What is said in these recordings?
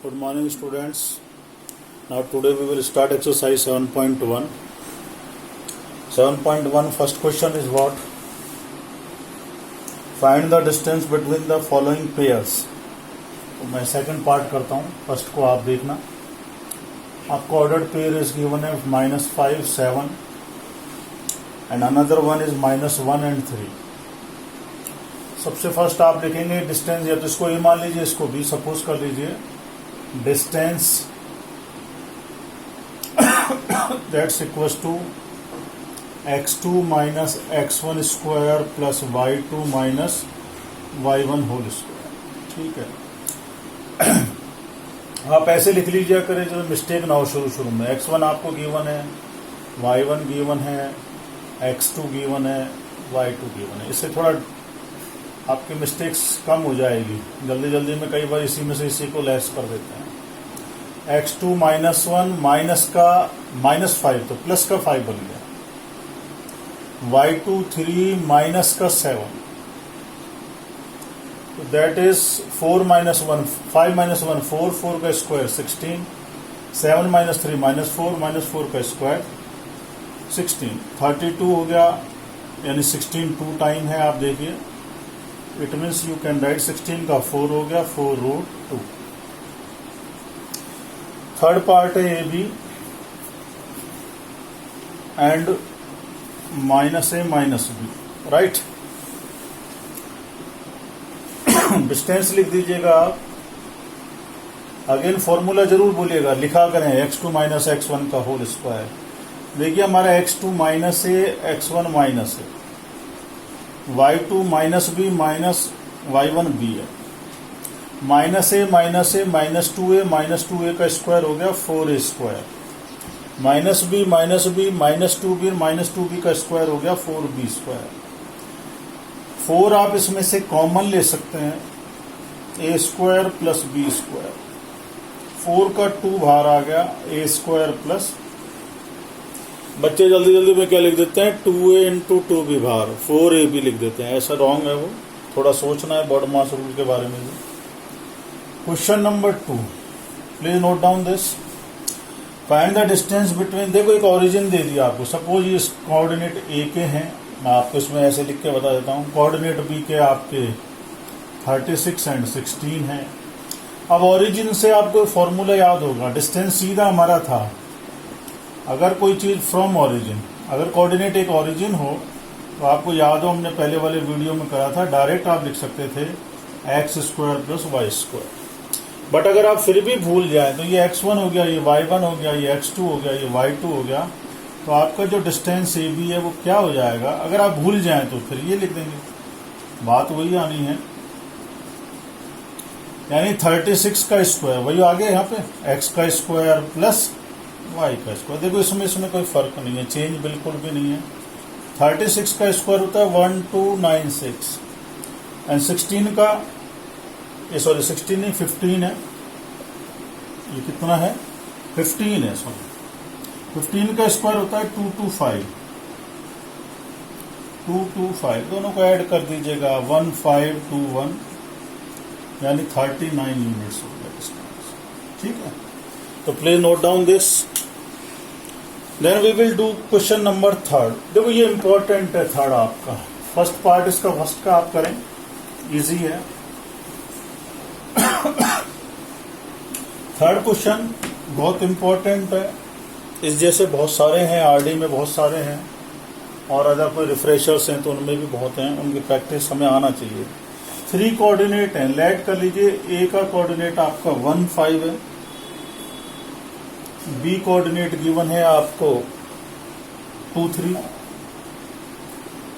Good morning, students. Now today we will start exercise 7.1. 7.1 first question is what? Find the distance between the following pairs. तो मैं second part करता हूँ, first को आप देखना. आपको ऑर्डर्ड पेयर इज गिवन है -5, 7 and another one is -1 and 3. सबसे फर्स्ट आप लिखेंगे डिस्टेंस, या तो इसको ए मान लीजिए, इसको बी सपोज कर लीजिए. Distance that's equals to x2 minus x1 square plus y2 minus y1 whole square. ठीक है. आप ऐसे लिख लीजिए करें जो मिस्टेक ना हो शुरू में. x1 आपको गिवन है, y1 गिवन है, x2 गिवन है, y2 गिवन है. इससे थोड़ा आपकी मिस्टेक्स कम हो जाएगी. जल्दी में कई बार इसी में से इसी को लेस कर देते हैं. x2 -1 माइनस का -5 तो प्लस का 5 बन गया. y2 3 माइनस का 7 तो दैट इज 4 -1 5 -1 4 का स्क्वायर 16 7 -3 -4 का स्क्वायर 16 32 हो गया. यानी 16 2 टाइम है. आप देखिए it means you can write 16 का 4 हो गया 4√2. थर्ड पार्ट है A B and -a -b right. Distance लिख दीजिएगा आप. अगेन फॉर्मूला जरूर बोलिएगा, लिखा करें x2 माइनस x1 का होल स्क्वायर. देखिए हमारा x2 माइनस ए x1 माइनस है, y2 minus B minus y1 B है. -a -2a का स्क्वायर हो गया 4a स्क्वायर. -b -2b का स्क्वायर हो गया 4b स्क्वायर. 4 आप इसमें से कॉमन ले सकते हैं, a square plus b square. 4 का 2 बाहर आ गया, a स्क्वायर प्लस, बच्चे जल्दी में क्या लिख देते हैं 2a इंटू 2b बाहर 4ab लिख देते हैं. ऐसा रॉन्ग है, वो थोड़ा सोचना है बॉड मास रूल के बारे में भी. Question number 2, please note down this. Find the distance between, देखो एक ओरिजिन दे दिया आपको. सपोज ये कोऑर्डिनेट ए के हैं, मैं आपको इसमें ऐसे लिख के बता देता हूँ. कोऑर्डिनेट बी के आपके 36 एंड 16 है. अब ओरिजिन से आपको फॉर्मूला याद होगा. डिस्टेंस सीधा हमारा था, अगर कोई चीज फ्रॉम ओरिजिन, अगर कोऑर्डिनेट एक ओरिजिन हो तो आपको याद हो हमने पहले वाले वीडियो में करा था, डायरेक्ट आप लिख सकते थे x square plus y square. But अगर आप फिर भी भूल जाए तो ये x1 हो गया, ये y1 हो गया, ये x2 हो गया, ये y2 हो गया. तो आपका जो डिस्टेंस ए बी है वो क्या हो जाएगा. अगर आप भूल जाए तो फिर ये लिख देंगे, बात वही आनी है. यानी 36 का स्क्वायर वही आ गया यहाँ पे, x का स्क्वायर प्लस y का स्क्वायर. देखो इसमें कोई फर्क नहीं है, चेंज बिल्कुल भी नहीं है. 36 का स्क्वायर होता है 1296 एंड 16 का, ये सॉरी 16 नहीं 15 है. ये कितना है 15 है, सॉरी 15 का स्क्वायर होता है 225. दोनों को ऐड कर दीजिएगा 1521 यानी 39 यूनिट्स हो गया डिस्टेंस. ठीक है, तो please note down this. Then we will do question number 3. देखो ये इंपॉर्टेंट है थर्ड आपका. फर्स्ट पार्ट इसका फर्स्ट का आप करें, इजी है. थर्ड क्वेश्चन बहुत इंपॉर्टेंट है. इस जैसे बहुत सारे हैं, आरडी में बहुत सारे हैं, और अगर कोई रिफ्रेशर्स हैं तो उनमें भी बहुत हैं. उनकी प्रैक्टिस हमें आना चाहिए. 3 कोऑर्डिनेट हैं, लेट कर लीजिए. ए का कोऑर्डिनेट आपका 1 5 है, बी कोऑर्डिनेट गिवन है आपको 2 3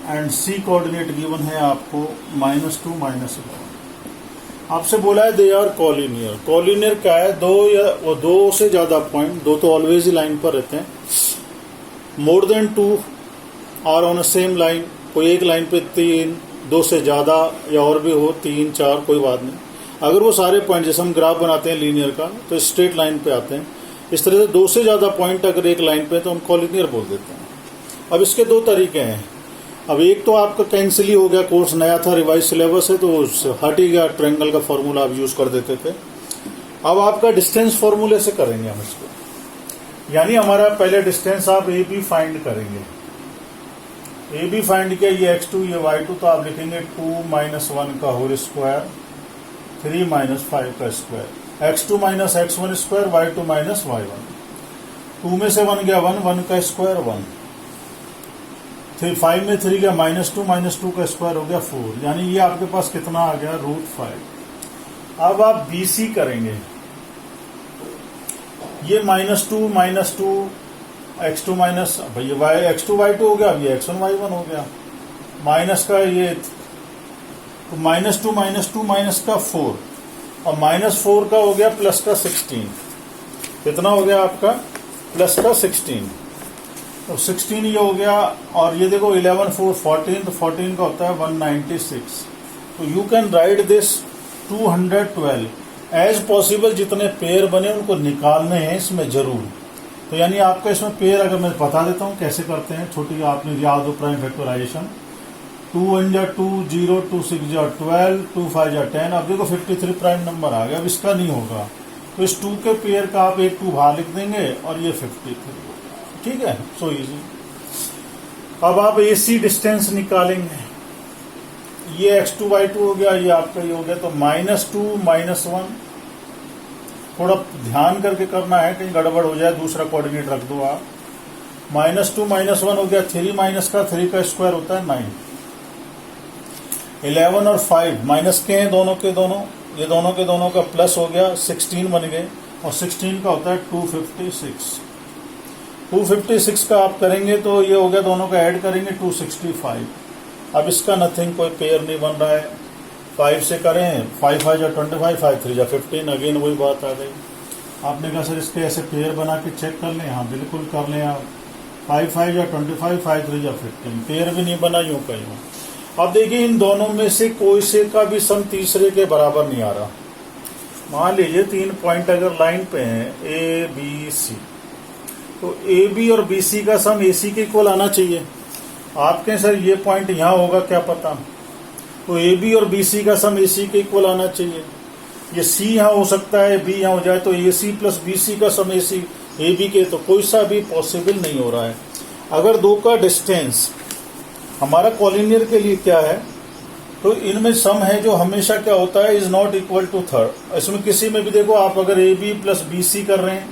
एंड सी कोऑर्डिनेट गिवन है आपको -2 -11. आपसे बोला है दे आर कॉलिनियर. कॉलिनियर क्या है, दो से ज्यादा पॉइंट, दो तो ऑलवेज ही लाइन पर रहते हैं. More than 2 are on a same line, कोई एक लाइन पे 3, 2 से ज्यादा या और भी हो 3 4 कोई बात नहीं. अगर वो सारे पॉइंट, जैसे हम ग्राफ बनाते हैं लीनियर का, तो स्ट्रेट लाइन पे आते हैं. इस तरह से 2 से ज्यादा पॉइंट अगर एक लाइन पे तो हम कॉलिनियर बोल देते हैं. अब इसके 2 तरीके हैं. अब एक तो आपका कैंसिल ही हो गया, कोर्स नया था, रिवाइज सिलेबस है तो हट ही गया. ट्रायंगल का फॉर्मूला आप यूज कर देते थे. अब आपका डिस्टेंस फॉर्मूले से करेंगे हम इसको, यानी हमारा पहले डिस्टेंस आप ए बी फाइंड करेंगे। ए बी फाइंड किया, ये x2 ये y2, तो आप लिखेंगे 2 - 1 का होल स्क्वायर 3 - 5 का square, x2 - x1 square y2 - y1। 2 में से 1 गया 1, 1 का स्क्वायर 1, 5 में 3 गया -2 - 2 का स्क्वायर हो गया 4, यानी ये आपके पास कितना आ गया √5। अब आप BC करेंगे, ये -2 x2 माइनस भैया y x2 y2 हो गया, अब ये x1 y1 हो गया, माइनस का ये तो -2 माइनस का 4, और -4 का हो गया प्लस का 16, कितना हो गया आपका प्लस का 16, तो 16 ये हो गया, और ये देखो 11 4 14, तो 14 का होता है 196। तो you can write this 212 as possible, जितने पेयर बने उनको निकालने हैं इसमें जरूर। तो यानी आपका इसमें पेयर अगर मैं बता देता हूँ कैसे करते हैं, छोटी आपने याद हो प्राइम फैक्टराइजेशन, 2 1 जा 2 0, 2 6 जा 12, 2 5 जा 10, अब देखो 53 प्राइम नंबर आ गया। अब इसका नहीं होगा, तो इस 2 के पेयर का आप एक 2 बाहर लिख देंगे और ये 53 होगा। ठीक है, सो इजी। अब आप AC डिस्टेंस निकालेंगे, ये x2 y2 हो गया, ये आपका ये हो गया, तो -2 - 1, थोड़ा ध्यान करके करना है कहीं गड़बड़ हो जाए, दूसरा कोऑर्डिनेट रख दो आप। -2 - 1 हो गया 3 माइनस का 3 का स्क्वायर होता है 9, 11 और 5 माइनस के हैं दोनों के दोनों, ये दोनों के दोनों का प्लस हो गया 16 बन गए, और 16 का होता है 256। 256 का आप करेंगे तो ये हो गया, दोनों का ऐड करेंगे 265। अब इसका नथिंग, कोई पेयर नहीं बन रहा है, 5 से करें, 5 5 जा 25, 5 3 जा 15, अगेन वही बात आ गई। आपने कहा सर इसके ऐसे पेयर बना के चेक कर लें, हाँ बिल्कुल कर लें आप, 5 5 जा 25, 5 3 जा 15, पेयर भी नहीं बना, यूं का यूं। अब देखिए इन दोनों में से कोई से का भी सम तीसरे के बराबर नहीं आ रहा। मान लीजिए 3 पॉइंट अगर लाइन पे हैं ABC, तो AB और BC का सम AC के इक्वल आना चाहिए। आपके सर ये पॉइंट यहाँ होगा क्या पता, तो AB और BC का सम AC के इक्वल आना चाहिए। ये C यहाँ हो सकता है, B यहाँ हो जाए, तो AC प्लस BC का सम AB के, तो कोई सा भी पॉसिबल नहीं हो रहा है। अगर दो का डिस्टेंस हमारा कॉलिनियर के लिए क्या है, तो इनमें सम है जो हमेशा क्या होता है, is not equal to third. इसमें किसी में भी देखो आप अगर AB प्लस BC कर रहे हैं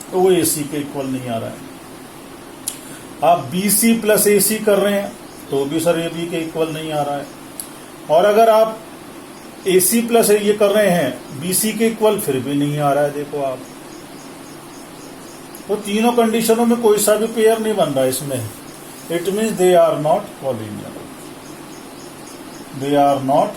तो वो AC के इक्वल नहीं आ रहा है। आप BC प्लस AC कर रहे हैं तो भी सर AB के इक्वल नहीं आ रहा है। और अगर आप AC प्लस ये कर रहे हैं BC के इक्वल, फिर भी नहीं आ रहा है। देखो आप, तो तीनों कंडीशनों में कोई सा भी पेयर नहीं बन रहा है इसमें। It means they are not collinear, they are not.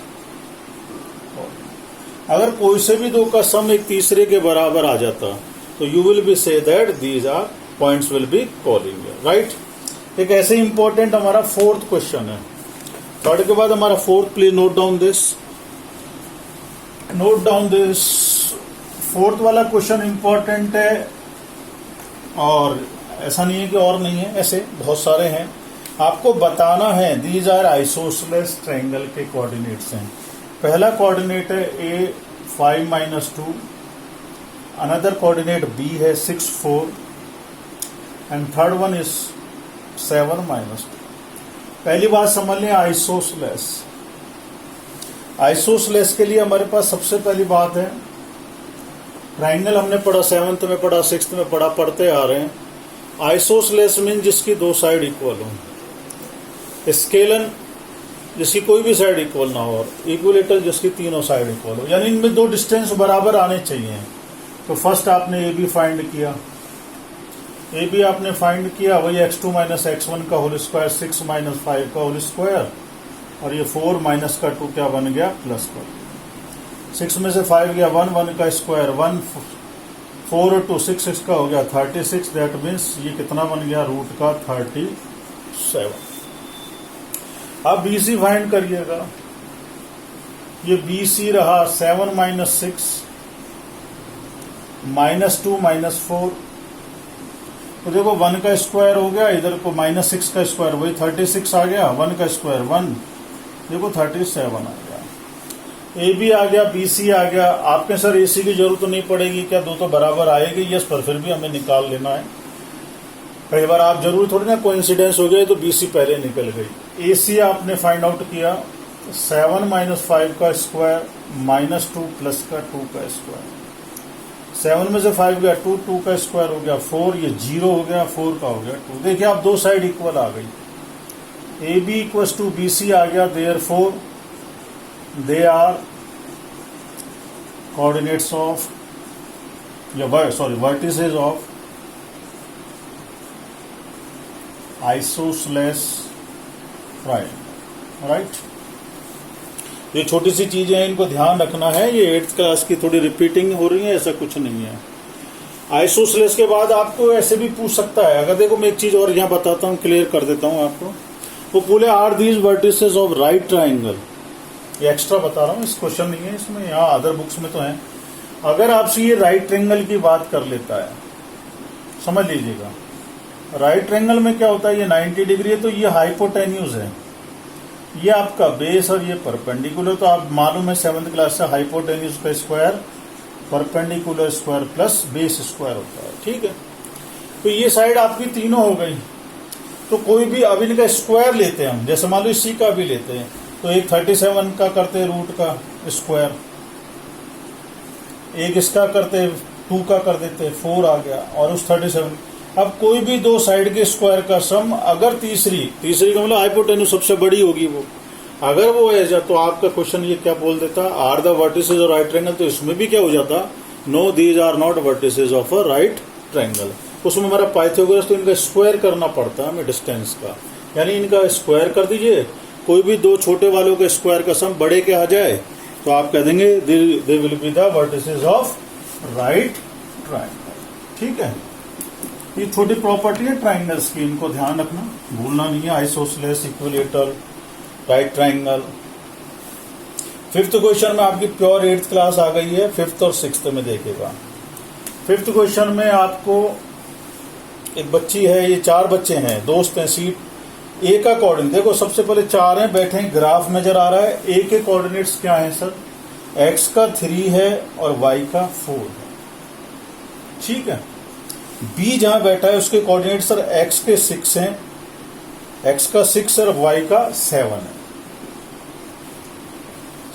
अगर कोई से भी दो का सम एक तीसरे के बराबर आ जाता तो you will be say that these are points will be collinear, right. एक ऐसे इंपॉर्टेंट हमारा 4th क्वेश्चन है। थर्ड के बाद हमारा 4th, please note down this, note down this. 4th वाला क्वेश्चन इंपॉर्टेंट है, और ऐसा नहीं है कि और नहीं है, ऐसे बहुत सारे हैं। आपको बताना है दीज आर आइसोसेलेस ट्रायंगल के कोऑर्डिनेट्स हैं। पहला कोऑर्डिनेट है A 5 - 2, अनदर कोऑर्डिनेट B है 6 4, एंड थर्ड वन इज 7 - 2। पहली बात समझ लें, आइसोसेलेस। आइसोसेलेस के लिए हमारे पास सबसे पहली बात है, ट्रायंगल हमने पढ़ा 7th में पढ़ा, 6th में पढ़ा, पढ़ते आ रहे हैं। आइसोसेलेस मीन जिसकी दो साइड इक्वल हो, स्केलन जिसकी कोई भी साइड इक्वल ना हो, और इक्विलेटरल जिसकी तीनों साइड इक्वल हो, यानी इनमें दो डिस्टेंस बराबर आने चाहिए। तो फर्स्ट आपने AB फाइंड किया, AB आपने फाइंड किया, वही x2 - x1 का होल स्क्वायर 6 - 5 का होल स्क्वायर, और ये 4 - का 2 क्या बन गया प्लस का। 6 में से 5 गया 1, 1 का स्क्वायर 1, 4 और 2 6 6 का हो गया 36। दैट मीन्स ये कितना बन गया रूट का 37। अब BC फाइंड करिएगा, ये BC रहा 7 - 6 -2 - 4, तो देखो 1 का स्क्वायर हो गया, इधर को -6 का स्क्वायर, वही 36 आ गया, 1 का स्क्वायर 1, देखो 37 आ गया। ए बी आ गया, बी सी आ गया। आपके सर ए सी की जरूरत तो नहीं पड़ेगी क्या, दो तो बराबर आएगी, यस, पर फिर भी हमें निकाल लेना है। कई बार आप जरूर थोड़ी ना कोइंसिडेंस हो गए तो बी सी पहले निकल गई। ए सी आपने फाइंड आउट किया 7 - 5 का स्क्वायर -2 प्लस का 2 का स्क्वायर। 7 में से 5 गया 2, 2 का स्क्वायर हो गया 4, ये 0 हो गया, 4 का हो गया 2। देखिए आप दो साइड इक्वल आ गई। A B equals to B C आ गया, therefore they are coordinates of vertices of isosceles triangle, right. ये छोटी सी चीजें हैं, इनको ध्यान रखना है। ये 8th क्लास की थोड़ी रिपीटिंग हो रही है, ऐसा कुछ नहीं है। आइसोसेलेस के बाद आपको ऐसे भी पूछ सकता है। अगर देखो मैं एक चीज और यहाँ बताता हूँ, क्लियर कर देता हूँ आपको। वो बोले are these vertices of right triangle, ये एक्स्ट्रा बता रहा हूँ, इस क्वेश्चन नहीं है इसमें, यहाँ अदर बुक्स में तो है। अगर आपसे ये राइट ट्राइंगल की बात कर लेता है, समझ लीजिएगा, राइट ट्राइंगल में क्या होता है, ये 90 डिग्री है तो ये हाइपोटेन्यूज है, ये आपका बेस और ये परपेंडिकुलर। तो आप मालूम है 7th क्लास से हाइपोटेन्यूज का square perpendicular square plus base square होता है, ठीक है। तो ये साइड आपकी तीनों हो गई। तो कोई भी अब इनका स्क्वायर लेते हैं हम, जैसे मान लो इसी का भी लेते हैं, तो एक 37 का करते रूट का स्क्वायर, एक इसका करते 2 का कर देते 4 आ गया, और उस 37। अब कोई भी दो साइड के स्क्वायर का सम, अगर तीसरी का मतलब हाइपोटेन्यूज सबसे बड़ी होगी वो, अगर वो है तो आपका क्वेश्चन ये क्या बोल देता, are the vertices of right triangle. तो इसमें भी क्या हो जाता, no these are not vertices of a right triangle. उसमें हमारा पाइथागोरस, तो इनका स्क्वायर करना पड़ता है हमें डिस्टेंस का, यानी इनका स्क्वायर कर दीजिए। कोई भी दो छोटे वालों के स्क्वायर का सम बड़े के आ जाए तो आप कह देंगे they will be the vertices of right triangle, ठीक है। ये छोटी प्रॉपर्टी है ट्राइंगल्स की, इनको ध्यान रखना, भूलना नहीं है। Isosceles, equilateral, right triangle. 5th question में आपकी प्योर 8th क्लास आ गई है, 5th और 6th में देखेगा। 5th क्वेश्चन में आपको एक बच्ची है, ये 4 बच्चे हैं, दोस्त हैं, सीट ए का कोऑर्डिनेट देखो, सबसे पहले 4 हैं बैठे हैं, ग्राफ नजर आ रहा है। ए के कोऑर्डिनेट्स क्या है सर, एक्स का 3 है और वाई का 4 है, ठीक है। बी जहां बैठा है उसके कोऑर्डिनेट सर एक्स के 6 हैं, एक्स का 6 और वाई का 7 है।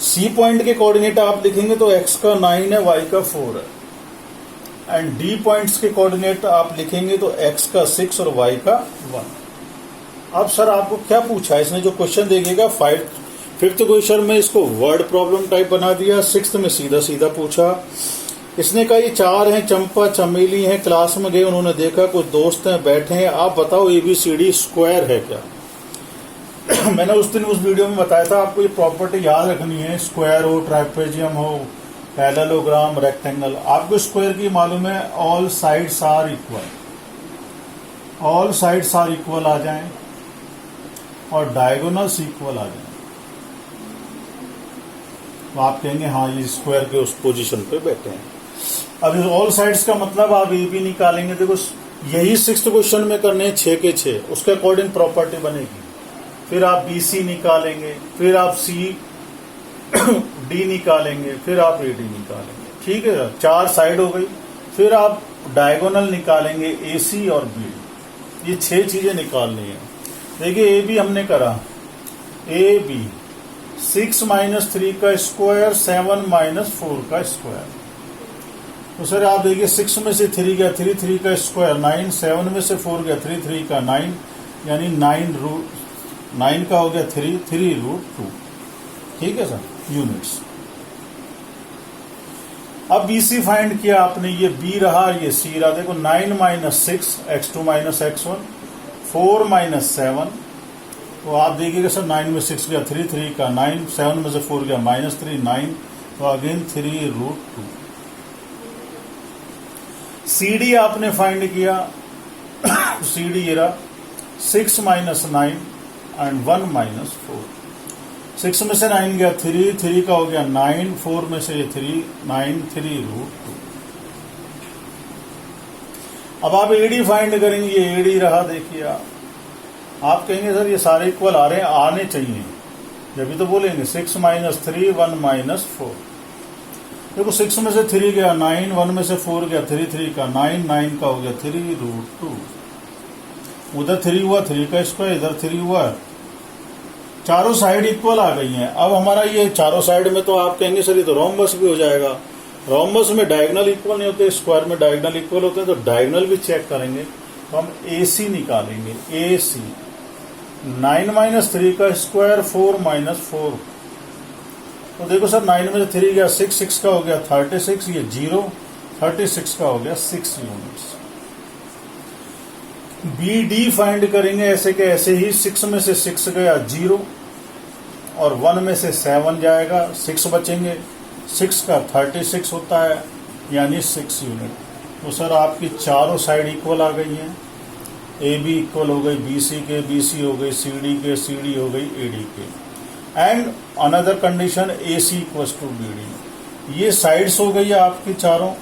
सी पॉइंट के कोऑर्डिनेट आप लिखेंगे तो एक्स का 9 है, वाई का 4 है। एंड डी पॉइंट्स के कोऑर्डिनेट आप लिखेंगे तो एक्स का 6 और वाई का 1। अब सर आपको क्या पूछा है इसने, जो क्वेश्चन देखिएगा 5th क्वेश्चन में इसको वर्ड प्रॉब्लम टाइप बना दिया, 6th में सीधा सीधा पूछा। इसने कहा ये 4 हैं, चंपा चमेली हैं, क्लास में गए, उन्होंने देखा कुछ दोस्त हैं बैठे हैं, आप बताओ ABCD स्क्वायर है क्या। मैंने उस दिन उस वीडियो में बताया था आपको ये प्रॉपर्टी याद रखनी है, स्क्वायर हो, ट्राइपेजियम हो, पैरेललोग्राम, रेक्टेंगल। आपको स्क्वायर की मालूम है all sides are equal, all sides are equal आ जाएं और डायगोनल्स इक्वल आ जाएं, तो आप कहेंगे हाँ ये स्क्वायर के उस पोजीशन पे बैठे हैं। अब इस ऑल साइड्स का मतलब आप ये भी निकालेंगे, देखो यही 6th क्वेश्चन में करने 6 के 6, उसके अकॉर्डिंग प्रॉपर्टी बनेगी। फिर आप BC निकालेंगे, फिर आप CD निकालेंगे, फिर आप AD निकालेंगे, ठीक है। 4 साइड हो गई, फिर आप डायगोनल निकालेंगे AC और BD, ये 6 चीजें निकालनी है। देखिए AB हमने करा, AB 6 - 3 का स्क्वायर 7 - 4 का स्क्वायर। तो सर आप देखिए 6 में से 3 गया 3 का स्क्वायर 9, 7 में से 4 गया 3 का 9, यानी 9 का हो गया 3√2, ठीक है सर, यूनिट्स। अब BC फाइंड किया आपने, ये B रहा ये C रहा। देखो 9 - 6 x2 - x1, 4 - 7, तो आप देखिएगा सर 9 में 6 गया 3 का 9, 7 में से 4 गया -3 9, तो अगेन 3√2। CD आपने फाइंड किया, CD ये रहा 6 - 9 एंड 1 - 4। 6 में से 9 गया 3 का हो गया 9, 4 में से 3 9 3√2। अब आप AD फाइंड करेंगे, ये AD रहा, देखिए आप कहेंगे सर ये सारे इक्वल आ रहे हैं, आने चाहिए, जब भी तो बोलेंगे 6 माइनस 3 1 माइनस 4। देखो 6 में से 3 गया 9, 1 में से 4 गया 3 3 का 9, 9 का हो गया 3√2। उधर 3 हुआ 3 का स्क्वायर, इधर 3 हुआ। चारों साइड इक्वल आ गई हैं। अब हमारा ये चारों साइड में तो आप कहेंगे सर ये तो रोम्बस भी हो जाएगा। रोम्बस में डायगोनल इक्वल नहीं होते, स्क्वायर में डायगोनल इक्वल होते हैं, तो डायगोनल भी चेक करेंगे। तो हम AC निकालेंगे। AC 9 माइनस 3 का स्क्वायर 4 माइनस 4। तो देखो सर 9 में से 3 गया 6, 6 का हो गया 36, ये 0, 36 का हो गया 6 यूनिट्स। BD फाइंड करेंगे ऐसे के ऐसे ही। 6 में से 6 गया 0 और 1 में से 7 जाएगा, 6 बचेंगे। 6 का 36 होता है, यानी 6 यूनिट। तो सर आपकी चारों साइड इक्वल आ गई हैं। AB इक्वल हो गई BC के, BC हो गई CD के, CD हो गई AD के। And another condition AC equals to BD। ये साइड्स हो गई आपकी चारों,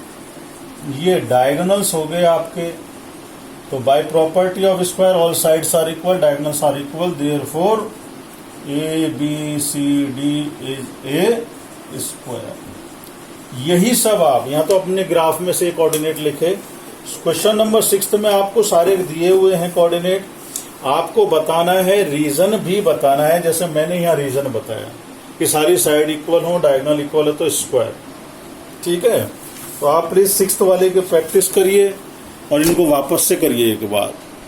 ये डायगोनल्स हो गए आपके। तो by property of square all sides are equal, diagonals are equal, therefore ABCD is a square. यही सब आप यहाँ तो अपने ग्राफ में से कोऑर्डिनेट लिखे। क्वेश्चन नंबर 6 में आपको सारे दिए हुए हैं कोऑर्डिनेट, आपको बताना है, रीजन भी बताना है। जैसे मैंने यहाँ रीजन बताया कि सारी साइड इक्वल हो, डायगोनल इक्वल है तो स्क्वायर। ठीक है, तो आप प्लीज 6th वाले की प्रैक्टिस करिए और इनको वापस से करिए एक बार।